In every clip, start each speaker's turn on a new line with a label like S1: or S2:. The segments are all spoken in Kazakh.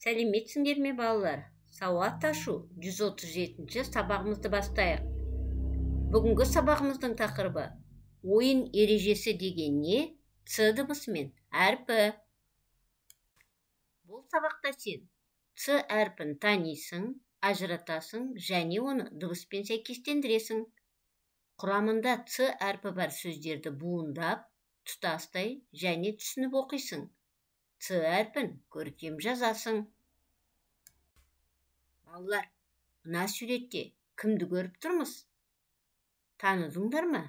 S1: Сәлеметсіңдер ме балалар? Сауат ашу 137-ші сабағымызды бастайық. Бүгінгі сабағымыздың тақырыбы ойын ережесі деген не? Ц дыбысымен әрпі. Бұл сабақта сен Ц әрпін танисың, ажыратасың және оны дыбыспен сәйкестендіресің. Құрамында Ц әрпі бар сөздерді буындап, тұтастай және түсініп оқисың. Ц әрпін көркем жазасың. Балалар, мына суретте кімді көріп тұрмыз? Таныдыңдар ма?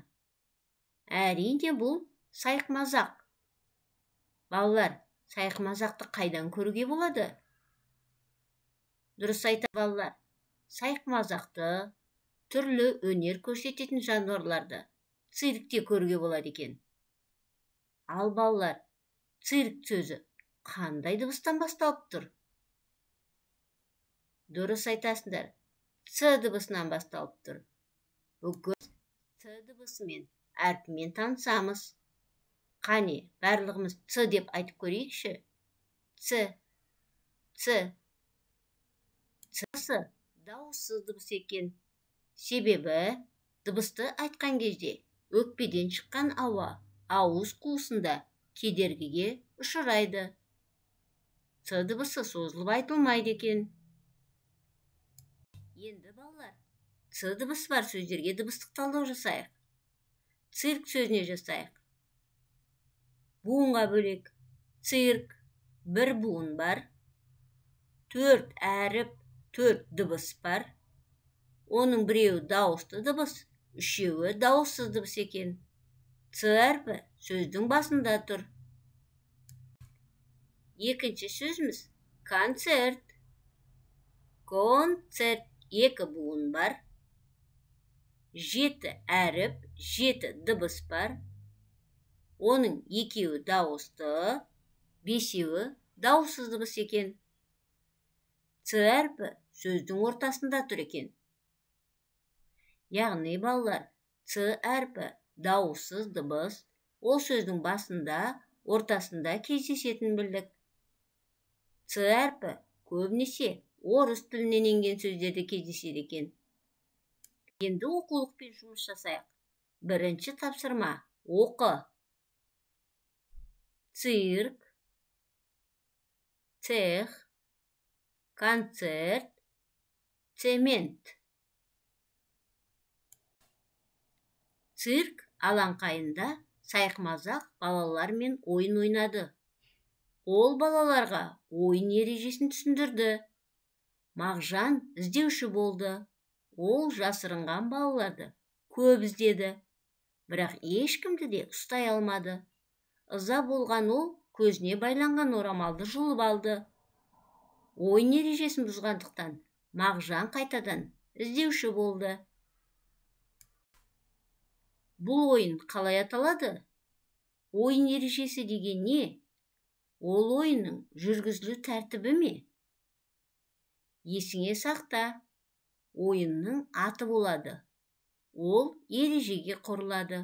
S1: Әрине, бұл сайқымазақ. Балалар, сайқымазақты қайдан көруге болады? Дұрыс айтады балалар. Сайқымазақты түрлі өнер көрсететін жануарларды циркте көруге болады екен. Ал балалар, цирк сөзі қандай дыбыстан басталып тұр? Дұрыс айтасыңдар. Ц дыбысынан басталып тұр. Бүгін Ц дыбысымен, әрпімен танысамыз. Қане, барлығымыз Ц деп айтып көрейікші. Ц. Ц. Ц дауыссыз дыбыс екен. Себебі дыбысты айтқан кезде өкпеден шыққан ауа ауыз қуысында кедергіге ұшырайды. Ц дыбысы созылып айтылмайды екен. Енді балалар, Ц дыбысы бар сөздерге дыбыстық талдау жасайық. Цирк сөзіне жасайық. Буынға бөлек. Цирк, бір буын бар. 4 әріп, 4 дыбыс бар. Оның біреуі дауысты дыбыс, үшеуі дауыссыз дыбыс екен. Ц әрпі сөздің басында тұр. Екінші сөзіміз концерт. Концерт, 2 буын бар. 7 әріп, 7 дыбыс бар. Оның 2-і дауысты, 5-і дауыссыз дыбыс екен. Ц әрпі сөздің ортасында тұр екен. Яғни балалар, Ц әрпі дауыссыз дыбыс, ол сөздің басында, ортасында кездесетін білдік. Ц әрпі көбінесе орыс тілінен енген сөздерде кездеседі екен. Енді оқулықпен жұмыс жасайық. Бірінші тапсырма. Оқы. Цирк, цех, концерт, цемент. Цирк алаңқайында сайқымазақ балалармен ойын ойнады. Ол балаларға ойын ережесін түсіндірді. Мағжан іздеуші болды. Ол жасырынған балаларды көп іздеді. Бірақ ешкімді де ұстай алмады. Ыза болған ол көзіне байланған орамалды жұлып алды. Ойын ережесін бұзғандықтан Мағжан қайтадан іздеуші болды. Бұл ойын қалай аталады? Ойын ережесі деген не? Ол ойынның жүргізілу тәртібі ме? Есіңе сақта. Ойынның аты болады. Ол ережеге құрылады.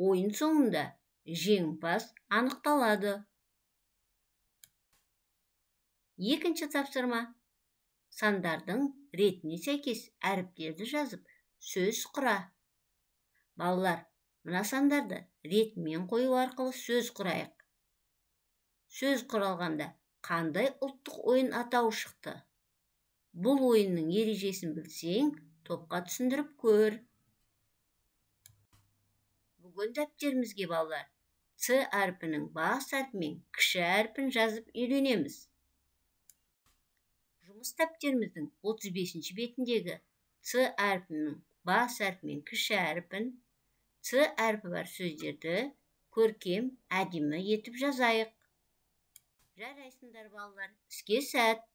S1: Ойын соңында жеңімпаз анықталады. Екінші тапсырма. Сандардың ретіне сәйкес әріптерді жазып, сөз құра. Балалар, мына сандарды ретімен қою арқылы сөз құрайық. Сөз құралғанда қандай ұлттық ойын атауы шықты? Бұл ойынның ережесін білсең, топқа түсіндіріп көр. Бүгін дәптерімізге балалар, Ц әрпінің бас әрпімен кіші әрпін жазып үйренеміз. Жұмыс дәптеріміздің 35-ші бетіндегі Ц әрпінің бас әрпімен кіші әрпін, Ц әрпі бар сөздерді көркем, әдемі етіп жазайық. Жарайсыңдар балалар, іске сәт!